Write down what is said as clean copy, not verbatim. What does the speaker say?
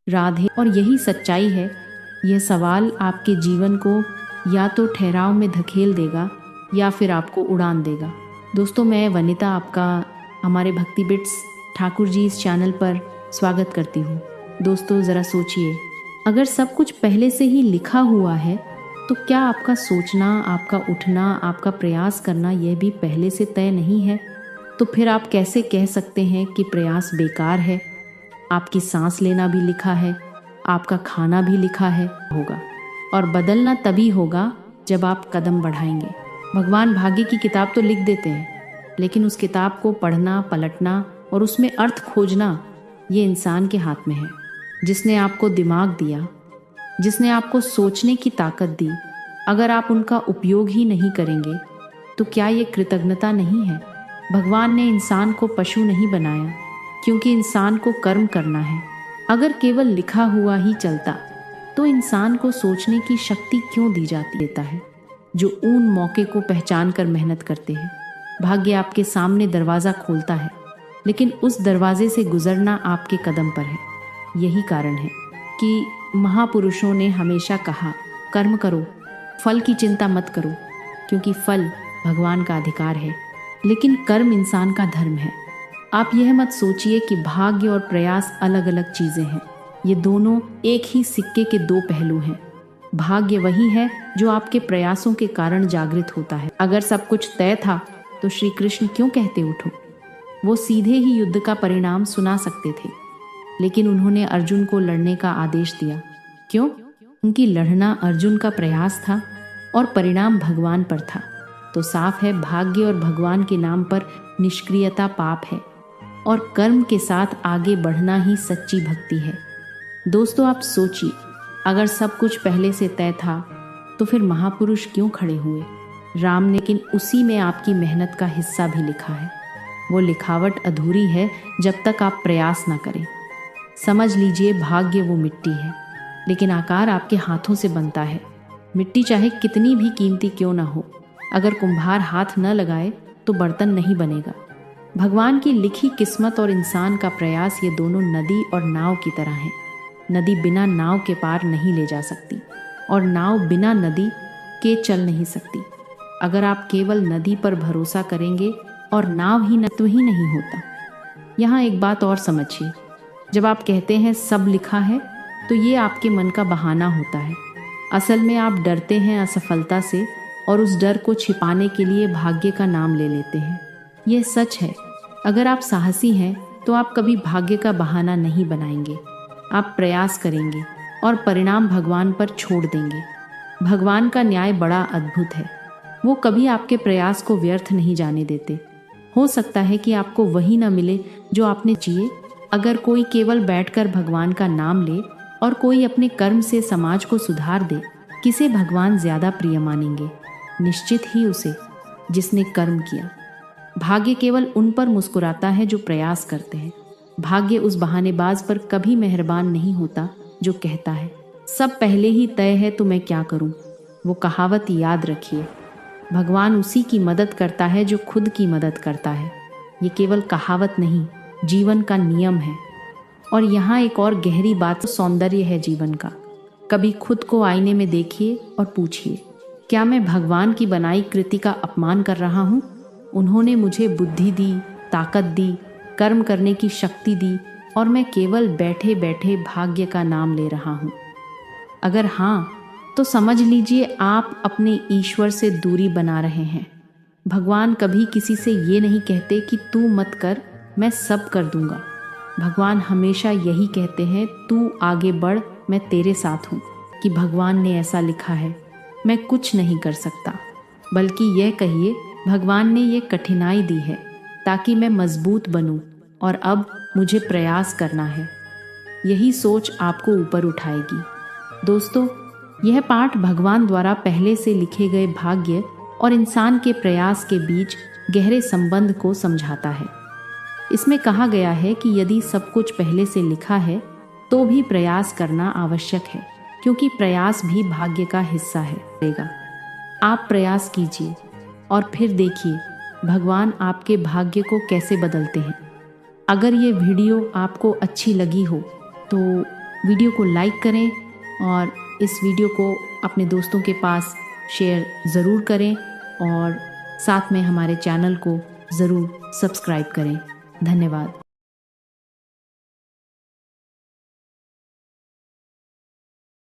राधे। और यही सच्चाई है। यह सवाल आपके जीवन को या तो ठहराव में धकेल देगा या फिर आपको उड़ान देगा। दोस्तों, मैं वनिता आपका हमारे भक्ति बिट्स ठाकुर जी इस चैनल पर स्वागत करती हूँ। दोस्तों, ज़रा सोचिए, अगर सब कुछ पहले से ही लिखा हुआ है तो क्या आपका सोचना, आपका उठना, आपका प्रयास करना यह भी पहले से तय नहीं है? तो फिर आप कैसे कह सकते हैं कि प्रयास बेकार है? आपकी सांस लेना भी लिखा है, आपका खाना भी लिखा है होगा, और बदलना तभी होगा जब आप कदम बढ़ाएंगे। भगवान भाग्य की किताब तो लिख देते हैं, लेकिन उस किताब को पढ़ना, पलटना और उसमें अर्थ खोजना ये इंसान के हाथ में है। जिसने आपको दिमाग दिया, जिसने आपको सोचने की ताकत दी, अगर आप उनका उपयोग ही नहीं करेंगे तो क्या ये कृतज्ञता नहीं है? भगवान ने इंसान को पशु नहीं बनाया क्योंकि इंसान को कर्म करना है। अगर केवल लिखा हुआ ही चलता तो इंसान को सोचने की शक्ति क्यों दी जाती देता है? जो उन मौके को पहचान कर मेहनत करते हैं। भाग्य आपके सामने दरवाज़ा खोलता है, लेकिन उस दरवाजे से गुजरना आपके कदम पर है। यही कारण है कि महापुरुषों ने हमेशा कहा, कर्म करो, फल की चिंता मत करो, क्योंकि फल भगवान का अधिकार है, लेकिन कर्म इंसान का धर्म है। आप यह मत सोचिए कि भाग्य और प्रयास अलग अलग चीज़ें हैं। ये दोनों एक ही सिक्के के दो पहलू हैं। भाग्य वही है जो आपके प्रयासों के कारण जागृत होता है। अगर सब कुछ तय था तो श्री कृष्ण क्यों कहते उठो? वो सीधे ही युद्ध का परिणाम सुना सकते थे, लेकिन उन्होंने अर्जुन को लड़ने का आदेश दिया। क्यों? उनकी लड़ना अर्जुन का प्रयास था और परिणाम भगवान पर था। तो साफ है, भाग्य और भगवान के नाम पर निष्क्रियता पाप है और कर्म के साथ आगे बढ़ना ही सच्ची भक्ति है। दोस्तों, आप सोचिए, अगर सब कुछ पहले से तय था तो फिर महापुरुष क्यों खड़े हुए? राम ने, लेकिन उसी में आपकी मेहनत का हिस्सा भी लिखा है। वो लिखावट अधूरी है जब तक आप प्रयास ना करें। समझ लीजिए, भाग्य वो मिट्टी है, लेकिन आकार आपके हाथों से बनता है। मिट्टी चाहे कितनी भी कीमती क्यों ना हो, अगर कुम्हार हाथ न लगाए तो बर्तन नहीं बनेगा। भगवान की लिखी किस्मत और इंसान का प्रयास, ये दोनों नदी और नाव की तरह हैं। नदी बिना नाव के पार नहीं ले जा सकती और नाव बिना नदी के चल नहीं सकती। अगर आप केवल नदी पर भरोसा करेंगे और नाव ही तो ही नहीं होता। यहाँ एक बात और समझिए, जब आप कहते हैं सब लिखा है तो ये आपके मन का बहाना होता है। असल में आप डरते हैं असफलता से और उस डर को छिपाने के लिए भाग्य का नाम ले लेते हैं। यह सच है, अगर आप साहसी हैं तो आप कभी भाग्य का बहाना नहीं बनाएंगे। आप प्रयास करेंगे और परिणाम भगवान पर छोड़ देंगे। भगवान का न्याय बड़ा अद्भुत है। वो कभी आपके प्रयास को व्यर्थ नहीं जाने देते। हो सकता है कि आपको वही न मिले जो आपने चाहिए। अगर कोई केवल बैठकर भगवान का नाम ले और कोई अपने कर्म से समाज को सुधार दे, किसे भगवान ज्यादा प्रिय मानेंगे? निश्चित ही उसे जिसने कर्म किया। भाग्य केवल उन पर मुस्कुराता है जो प्रयास करते हैं। भाग्य उस बहानेबाज पर कभी मेहरबान नहीं होता जो कहता है सब पहले ही तय है तो मैं क्या करूं। वो कहावत याद रखिए, भगवान उसी की मदद करता है जो खुद की मदद करता है। ये केवल कहावत नहीं, जीवन का नियम है। और यहाँ एक और गहरी बात, सौंदर्य है जीवन का। कभी खुद को आईने में देखिए और पूछिए, क्या मैं भगवान की बनाई कृति का अपमान कर रहा हूँ? उन्होंने मुझे बुद्धि दी, ताकत दी, कर्म करने की शक्ति दी और मैं केवल बैठे बैठे भाग्य का नाम ले रहा हूँ। अगर हाँ, तो समझ लीजिए आप अपने ईश्वर से दूरी बना रहे हैं। भगवान कभी किसी से ये नहीं कहते कि तू मत कर, मैं सब कर दूंगा। भगवान हमेशा यही कहते हैं, तू आगे बढ़, मैं तेरे साथ हूँ। कि भगवान ने ऐसा लिखा है, मैं कुछ नहीं कर सकता, बल्कि यह कहिए भगवान ने ये कठिनाई दी है ताकि मैं मजबूत बनूं और अब मुझे प्रयास करना है। यही सोच आपको ऊपर उठाएगी। दोस्तों, यह पाठ भगवान द्वारा पहले से लिखे गए भाग्य और इंसान के प्रयास के बीच गहरे संबंध को समझाता है। इसमें कहा गया है कि यदि सब कुछ पहले से लिखा है तो भी प्रयास करना आवश्यक है, क्योंकि प्रयास भी भाग्य का हिस्सा है। आप प्रयास कीजिए और फिर देखिए भगवान आपके भाग्य को कैसे बदलते हैं। अगर ये वीडियो आपको अच्छी लगी हो तो वीडियो को लाइक करें और इस वीडियो को अपने दोस्तों के पास शेयर ज़रूर करें और साथ में हमारे चैनल को ज़रूर सब्सक्राइब करें। धन्यवाद।